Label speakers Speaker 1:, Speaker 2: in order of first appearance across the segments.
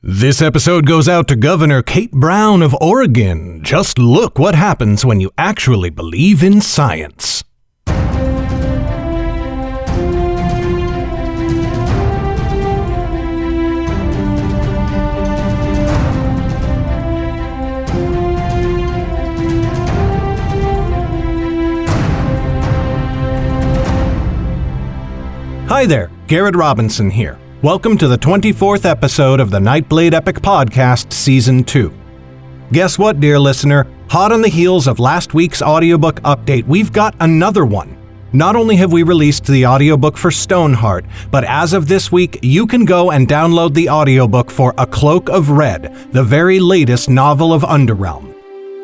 Speaker 1: This episode goes out to Governor Kate Brown of Oregon. Just look what happens when you actually believe in science. Hi there, Garrett Robinson here. Welcome to the 24th episode of the Nightblade Epic Podcast Season 2. Guess what, dear listener? Hot on the heels of last week's audiobook update, we've got another one. Not only have we released the audiobook for Stoneheart, but as of this week, you can go and download the audiobook for A Cloak of Red, the very latest novel of Underrealm.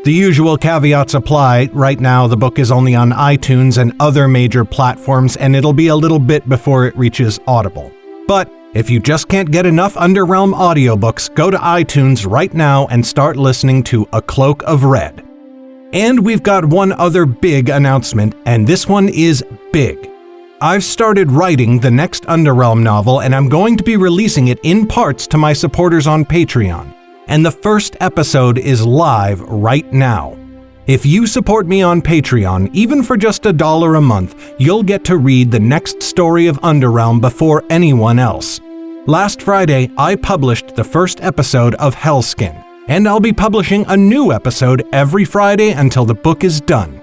Speaker 1: The usual caveats apply. Right now, the book is only on iTunes and other major platforms, and it'll be a little bit before it reaches Audible. But if you just can't get enough Underrealm audiobooks, go to iTunes right now and start listening to A Cloak of Red. And we've got one other big announcement, and this one is big. I've started writing the next Underrealm novel, and I'm going to be releasing it in parts to my supporters on Patreon. And the first episode is live right now. If you support me on Patreon, even for just $1 a month, you'll get to read the next story of Underrealm before anyone else. Last Friday, I published the first episode of Hellskin, and I'll be publishing a new episode every Friday until the book is done.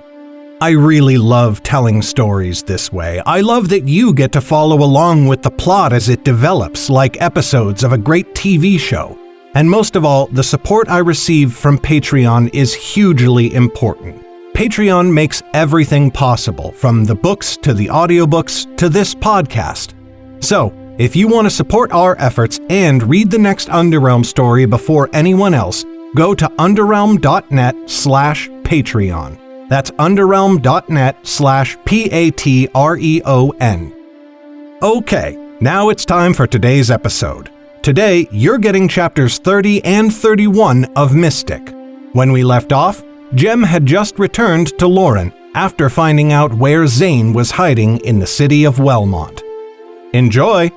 Speaker 1: I really love telling stories this way. I love that you get to follow along with the plot as it develops, like episodes of a great TV show. And most of all, the support I receive from Patreon is hugely important. Patreon makes everything possible, from the books to the audiobooks to this podcast. So, if you want to support our efforts and read the next Underrealm story before anyone else, go to underrealm.net/Patreon. That's underrealm.net/Patreon. Okay, now it's time for today's episode. Today, you're getting chapters 30 and 31 of Mystic. When we left off, Jem had just returned to Lauren after finding out where Zane was hiding in the city of Wellmont. Enjoy!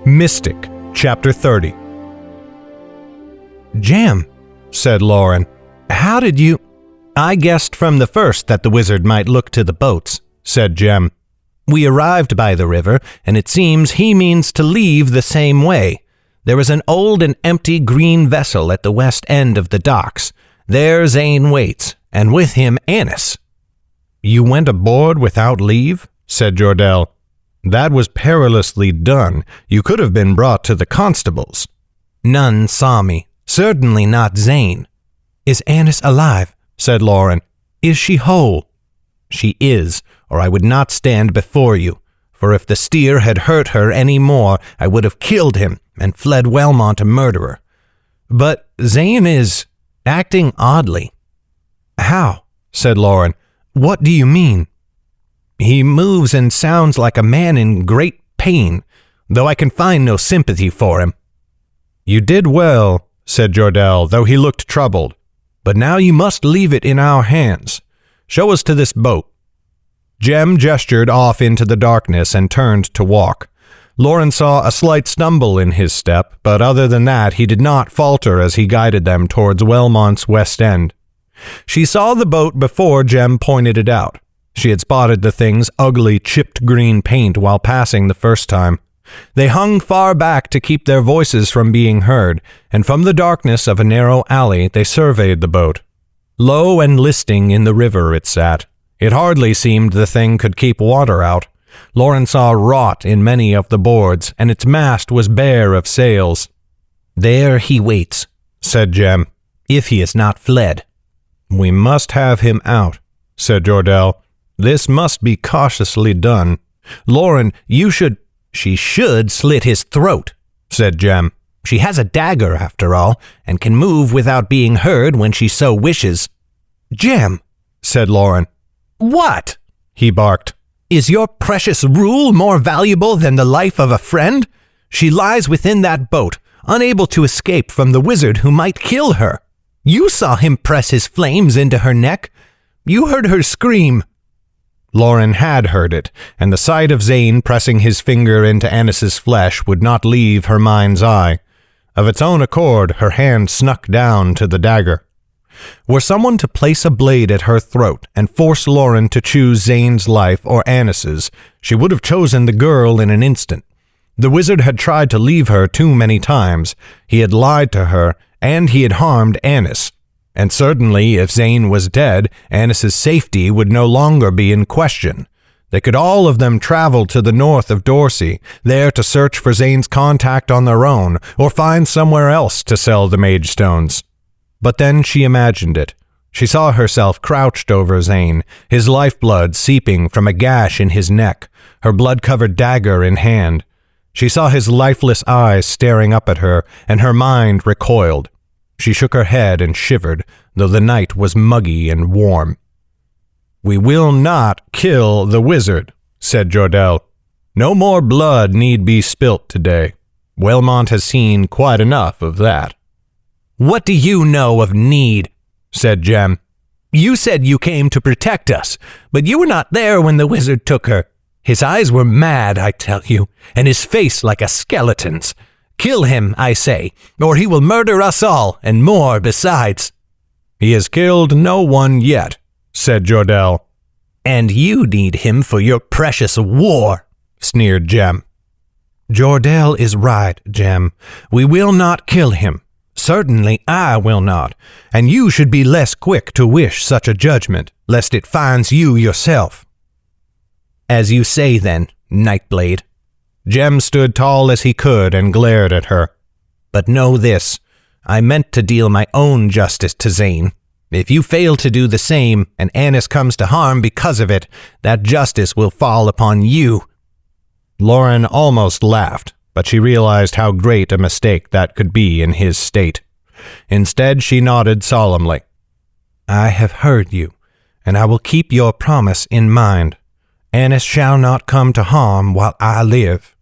Speaker 1: Mystic, Chapter 30. "Jem," said Lauren, "how did you—" "I guessed from the first that the wizard might look to the boats," said Jem. "We arrived by the river, and it seems he means to leave the same way. There is an old and empty green vessel at the west end of the docks. There Zane waits, and with him Annis." "You went aboard without leave?" said Jordell. "That was perilously done. You could have been brought to the constables." "None saw me. Certainly not Zane." "Is Annis alive?" said Lauren. "Is she whole?" "She is, or I would not stand before you. For if the steer had hurt her any more, I would have killed him and fled Wellmont a murderer. But Zane is acting oddly." "How?" said Lauren. "What do you mean?" "He moves and sounds like a man in great pain, though I can find no sympathy for him." "You did well," said Jordell, though he looked troubled. "But now you must leave it in our hands. Show us to this boat." Jem gestured off into the darkness and turned to walk. Lauren saw a slight stumble in his step, but other than that, he did not falter as he guided them towards Wellmont's west end. She saw the boat before Jem pointed it out. She had spotted the thing's ugly, chipped green paint while passing the first time. They hung far back to keep their voices from being heard, and from the darkness of a narrow alley they surveyed the boat. Low and listing in the river it sat. It hardly seemed the thing could keep water out. Lauren saw rot in many of the boards, and its mast was bare of sails. "There he waits," said Jem, "if he has not fled." "We must have him out," said Jordell. "This must be cautiously done. Lauren, you should—" "She should slit his throat," said Jem. "She has a dagger, after all, and can move without being heard when she so wishes." "Jem," said Lauren. "What?" he barked. "Is your precious rule more valuable than the life of a friend? She lies within that boat, unable to escape from the wizard who might kill her. You saw him press his flames into her neck. You heard her scream." Lauren had heard it, and the sight of Zane pressing his finger into Annis's flesh would not leave her mind's eye. Of its own accord, her hand snuck down to the dagger. Were someone to place a blade at her throat and force Lauren to choose Zane's life or Annis's, she would have chosen the girl in an instant. The wizard had tried to leave her too many times. He had lied to her, and he had harmed Annis. And certainly, if Zane was dead, Annis's safety would no longer be in question. They could all of them travel to the north of Dorsey, there to search for Zane's contact on their own, or find somewhere else to sell the mage stones. But then she imagined it. She saw herself crouched over Zane, his lifeblood seeping from a gash in his neck, her blood-covered dagger in hand. She saw his lifeless eyes staring up at her, and her mind recoiled. She shook her head and shivered, though the night was muggy and warm. "We will not kill the wizard," said Jordell. "No more blood need be spilt today. Wellmont has seen quite enough of that." "What do you know of need?" said Jem. "You said you came to protect us, but you were not there when the wizard took her. His eyes were mad, I tell you, and his face like a skeleton's. Kill him, I say, or he will murder us all, and more besides." "He has killed no one yet," said Jordell. "And you need him for your precious war," sneered Jem. "Jordell is right, Jem. We will not kill him. Certainly I will not, and you should be less quick to wish such a judgment, lest it finds you yourself." "As you say then, Nightblade." Jem stood tall as he could and glared at her. "But know this, I meant to deal my own justice to Zane. If you fail to do the same, and Annis comes to harm because of it, that justice will fall upon you." Lauren almost laughed, but she realized how great a mistake that could be in his state. Instead, she nodded solemnly. "I have heard you, and I will keep your promise in mind. Annis shall not come to harm while I live."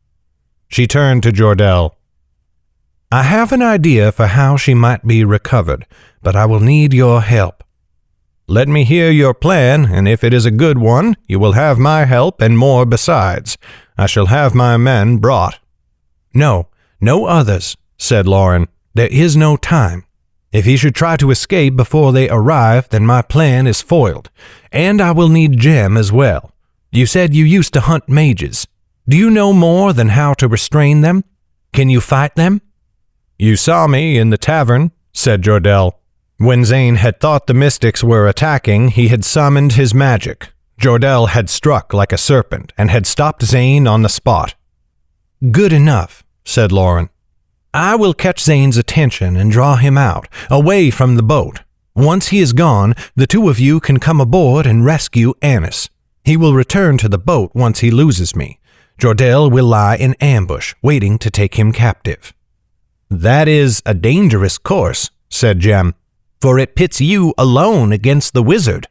Speaker 1: She turned to Jordell. "I have an idea for how she might be recovered, but I will need your help." "Let me hear your plan, and if it is a good one, you will have my help and more besides. I shall have my men brought." "No others," said Lauren. "There is no time. If he should try to escape before they arrive, then my plan is foiled, and I will need Jem as well. You said you used to hunt mages. Do you know more than how to restrain them? Can you fight them?" "You saw me in the tavern," said Jordell. When Zane had thought the mystics were attacking, he had summoned his magic. Jordell had struck like a serpent and had stopped Zane on the spot. "Good enough," said Lauren. "I will catch Zane's attention and draw him out, away from the boat. Once he is gone, the two of you can come aboard and rescue Annis. He will return to the boat once he loses me. Jordell will lie in ambush, waiting to take him captive." "That is a dangerous course," said Jem, "for it pits you alone against the wizard."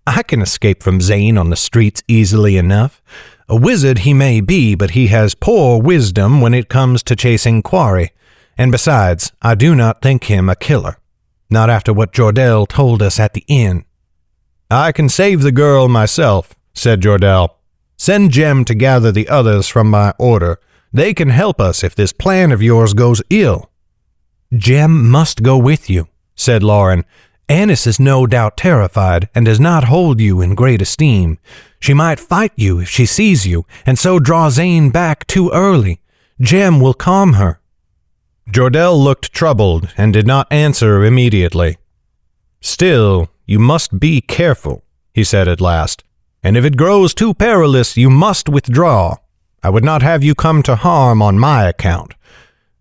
Speaker 1: "I can escape from Zane on the streets easily enough. A wizard he may be, but he has poor wisdom when it comes to chasing quarry. And besides, I do not think him a killer. Not after what Jordell told us at the inn." "I can save the girl myself," said Jordell. "Send Jem to gather the others from my order. They can help us if this plan of yours goes ill." "Jem must go with you," said Lauren. "Annis is no doubt terrified and does not hold you in great esteem. She might fight you if she sees you, and so draw Zane back too early. Jem will calm her." Jordell looked troubled and did not answer immediately. "Still, you must be careful," he said at last. "And if it grows too perilous, you must withdraw. I would not have you come to harm on my account.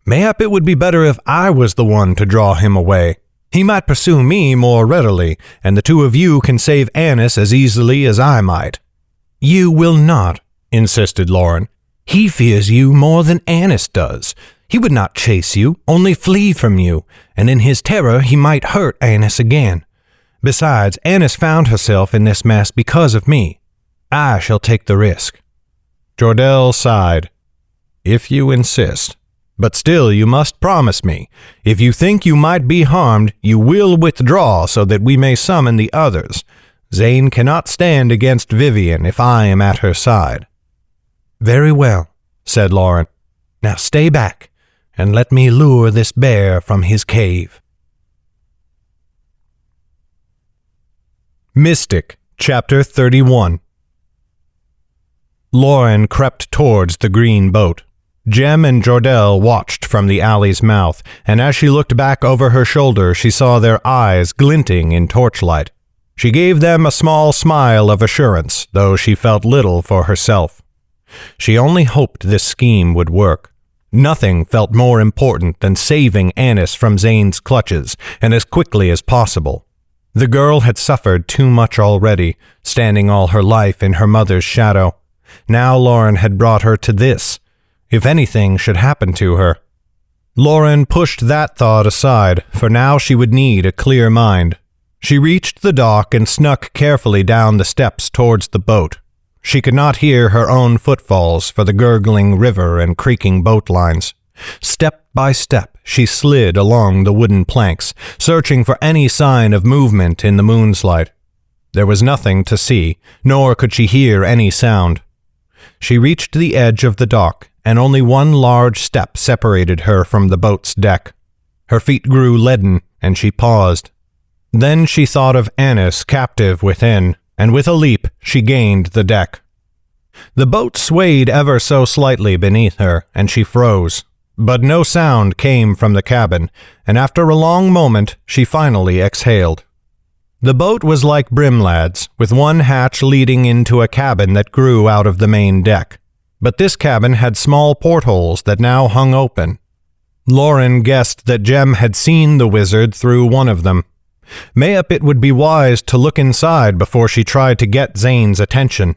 Speaker 1: Mayhap it would be better if I was the one to draw him away. He might pursue me more readily, and the two of you can save Annis as easily as I might." "You will not," insisted Lauren. "He fears you more than Annis does. He would not chase you, only flee from you, and in his terror he might hurt Annis again. Besides, Annis found herself in this mess because of me. I shall take the risk." Jordell sighed. "If you insist. But still you must promise me. If you think you might be harmed, you will withdraw so that we may summon the others. Zane cannot stand against Vivian if I am at her side." "Very well," said Lauren. "Now stay back, and let me lure this bear from his cave." Mystic, Chapter 31. Lauren crept towards the green boat. Jem and Jordell watched from the alley's mouth, and as she looked back over her shoulder, she saw their eyes glinting in torchlight. She gave them a small smile of assurance, though she felt little for herself. She only hoped this scheme would work. Nothing felt more important than saving Annis from Zane's clutches, and as quickly as possible. The girl had suffered too much already, standing all her life in her mother's shadow. Now Lauren had brought her to this, if anything should happen to her. Lauren pushed that thought aside, for now she would need a clear mind. She reached the dock and snuck carefully down the steps towards the boat. She could not hear her own footfalls for the gurgling river and creaking boat lines. Step by step, she slid along the wooden planks, searching for any sign of movement in the moonlight. There was nothing to see, nor could she hear any sound. She reached the edge of the dock, and only one large step separated her from the boat's deck. Her feet grew leaden, and she paused. Then she thought of Annis captive within, and with a leap she gained the deck. The boat swayed ever so slightly beneath her, and she froze. But no sound came from the cabin, and after a long moment she finally exhaled. The boat was like Brimlad's, with one hatch leading into a cabin that grew out of the main deck. But this cabin had small portholes that now hung open. Lauren guessed that Jem had seen the wizard through one of them. Mayhap it would be wise to look inside before she tried to get Zane's attention.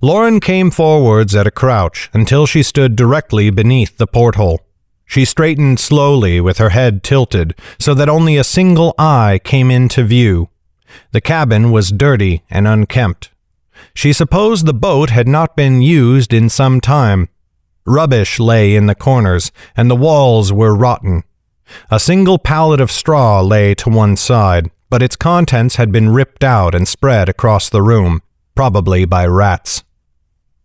Speaker 1: Lauren came forwards at a crouch until she stood directly beneath the porthole. She straightened slowly with her head tilted so that only a single eye came into view. The cabin was dirty and unkempt. She supposed the boat had not been used in some time. Rubbish lay in the corners, and the walls were rotten. A single pallet of straw lay to one side, but its contents had been ripped out and spread across the room, probably by rats.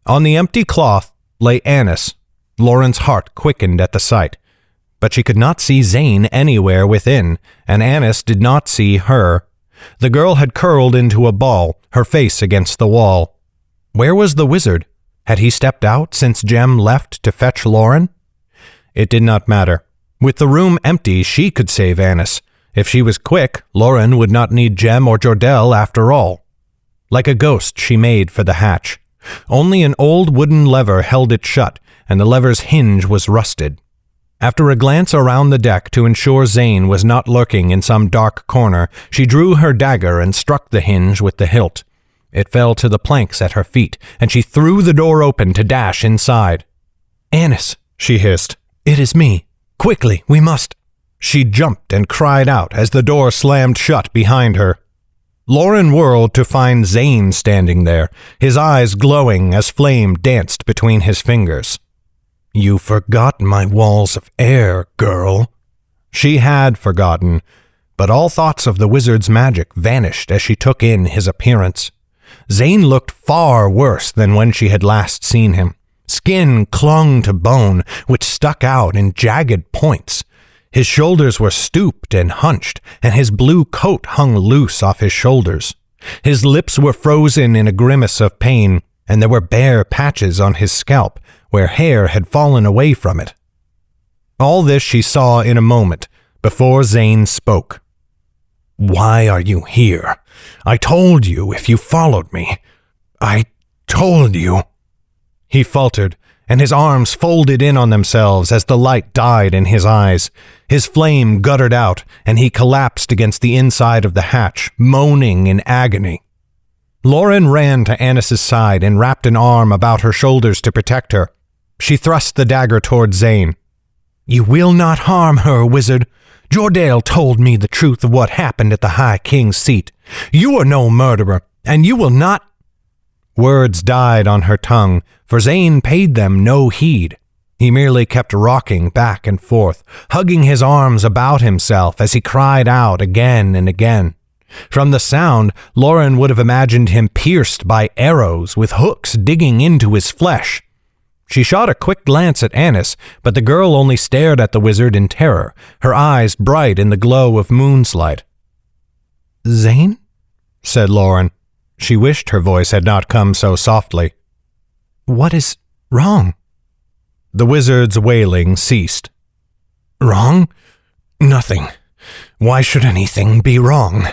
Speaker 1: On the empty cloth lay Annis. Lauren's heart quickened at the sight, but she could not see Zane anywhere within, and Annis did not see her. The girl had curled into a ball, her face against the wall. Where was the wizard? Had he stepped out since Jem left to fetch Lauren? It did not matter. With the room empty, she could save Annis. If she was quick, Lauren would not need Jem or Jordell after all. Like a ghost, she made for the hatch. Only an old wooden lever held it shut, and the lever's hinge was rusted. After a glance around the deck to ensure Zane was not lurking in some dark corner, she drew her dagger and struck the hinge with the hilt. It fell to the planks at her feet, and she threw the door open to dash inside. "Annis," she hissed, "it is me. Quickly, we must—" She jumped and cried out as the door slammed shut behind her. Lauren whirled to find Zane standing there, his eyes glowing as flame danced between his fingers. "You forgot my walls of air, girl." She had forgotten, but all thoughts of the wizard's magic vanished as she took in his appearance. Zane looked far worse than when she had last seen him. Skin clung to bone, which stuck out in jagged points. His shoulders were stooped and hunched, and his blue coat hung loose off his shoulders. His lips were frozen in a grimace of pain, and there were bare patches on his scalp where hair had fallen away from it. All this she saw in a moment, before Zane spoke. "Why are you here? I told you if you followed me. I told you." He faltered, and his arms folded in on themselves as the light died in his eyes. His flame guttered out, and he collapsed against the inside of the hatch, moaning in agony. Lauren ran to Annis's side and wrapped an arm about her shoulders to protect her. She thrust the dagger toward Zane. "You will not harm her, wizard. Jordell told me the truth of what happened at the High King's seat. You are no murderer, and you will not—" Words died on her tongue, for Zane paid them no heed. He merely kept rocking back and forth, hugging his arms about himself as he cried out again and again. From the sound, Lauren would have imagined him pierced by arrows with hooks digging into his flesh. She shot a quick glance at Annis, but the girl only stared at the wizard in terror, her eyes bright in the glow of moonslight. "Zane?" said Lauren. She wished her voice had not come so softly. "What is wrong?" The wizard's wailing ceased. "Wrong? Nothing. Why should anything be wrong?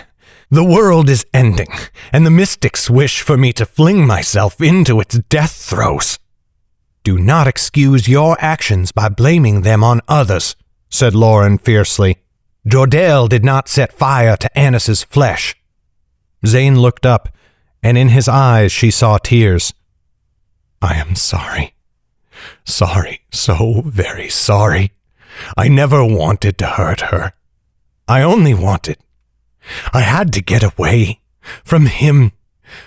Speaker 1: The world is ending, and the mystics wish for me to fling myself into its death throes." "Do not excuse your actions by blaming them on others," said Lauren fiercely. "Jordell did not set fire to Annis's flesh." Zane looked up, and in his eyes she saw tears. "I am sorry. Sorry, so very sorry. I never wanted to hurt her. I only wanted. I had to get away. From him.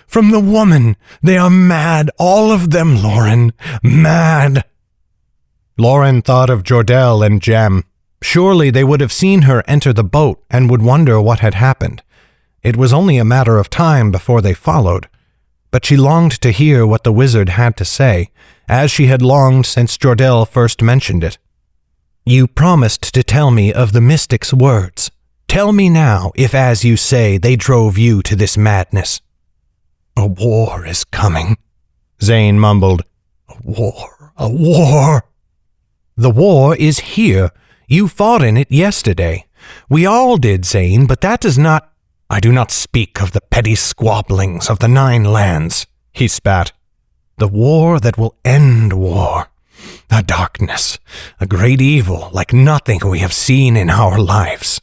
Speaker 1: From the woman. They are mad, all of them, Lauren. Mad." Lauren thought of Jordell and Jem. Surely they would have seen her enter the boat and would wonder what had happened. It was only a matter of time before they followed. But she longed to hear what the wizard had to say, as she had longed since Jordell first mentioned it. "You promised to tell me of the mystic's words. Tell me now if, as you say, they drove you to this madness." "A war is coming," Zane mumbled. "A war, a war." "The war is here. You fought in it yesterday. We all did, Zane, but that does not—" "I do not speak of the petty squabblings of the 9 lands, he spat. "The war that will end war. A darkness, a great evil like nothing we have seen in our lives.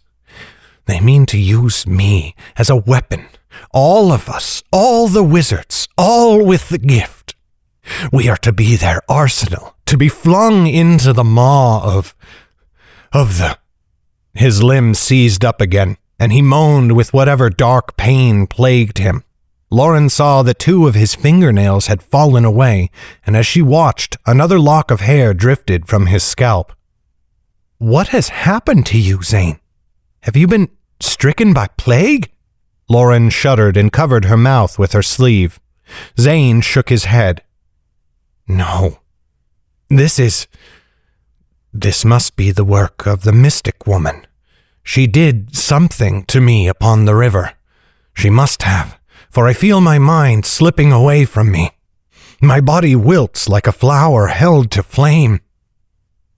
Speaker 1: They mean to use me as a weapon, all of us, all the wizards, all with the gift. We are to be their arsenal, to be flung into the maw of the—" His limbs seized up again, and he moaned with whatever dark pain plagued him. Lauren saw that 2 of his fingernails had fallen away, and as she watched, another lock of hair drifted from his scalp. "What has happened to you, Zane? Have you been stricken by plague?" Lauren shuddered and covered her mouth with her sleeve. Zane shook his head. "No. This must be the work of the mystic woman. She did something to me upon the river. She must have, for I feel my mind slipping away from me. My body wilts like a flower held to flame."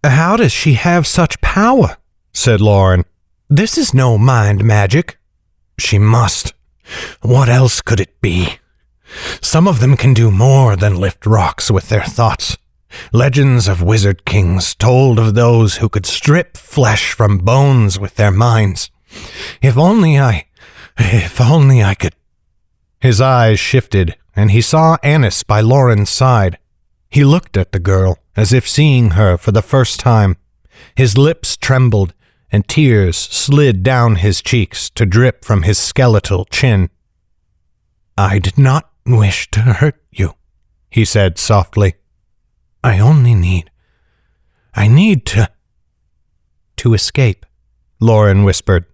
Speaker 1: "How does she have such power?" said Lauren. "This is no mind magic." "She must. What else could it be? Some of them can do more than lift rocks with their thoughts. Legends of wizard kings told of those who could strip flesh from bones with their minds. If only I could—" His eyes shifted, and he saw Annis by Lauren's side. He looked at the girl, as if seeing her for the first time. His lips trembled, and tears slid down his cheeks to drip from his skeletal chin. "I did not wish to hurt you," he said softly. "I need to escape," Lauren whispered.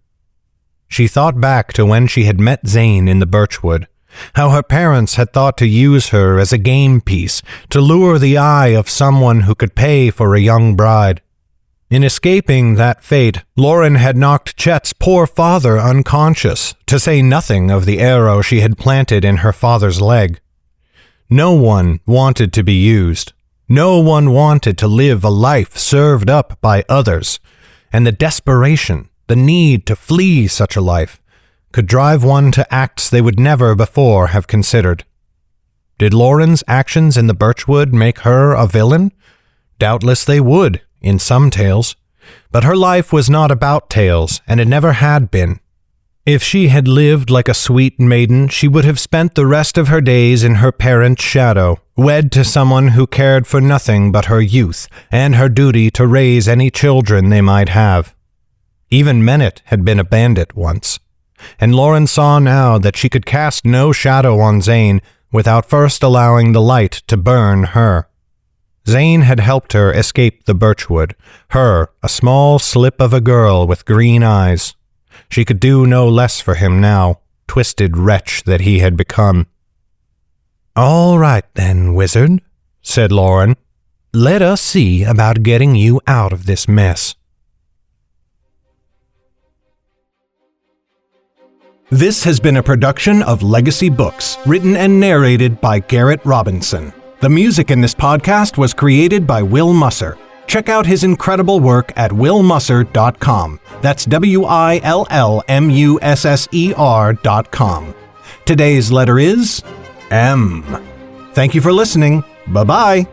Speaker 1: She thought back to when she had met Zane in the birchwood, how her parents had thought to use her as a game piece to lure the eye of someone who could pay for a young bride. In escaping that fate, Lauren had knocked Chet's poor father unconscious, to say nothing of the arrow she had planted in her father's leg. No one wanted to be used. No one wanted to live a life served up by others, and the desperation, the need to flee such a life, could drive one to acts they would never before have considered. Did Lauren's actions in the birchwood make her a villain? Doubtless they would, in some tales, but her life was not about tales, and it never had been. If she had lived like a sweet maiden, she would have spent the rest of her days in her parents' shadow, wed to someone who cared for nothing but her youth and her duty to raise any children they might have. Even Menet had been a bandit once, and Lauren saw now that she could cast no shadow on Zane without first allowing the light to burn her. Zane had helped her escape the birchwood, her, a small slip of a girl with green eyes. She could do no less for him now. twisted wretch that he had become. "All right then, wizard," said Lauren. "Let us see about getting you out of this mess." This has been a production of Legacy Books, written and narrated by Garrett Robinson. The music in this podcast was created by Will Musser. Check out his incredible work at willmusser.com. That's WILLMUSSER.com. Today's letter is M. Thank you for listening. Bye-bye.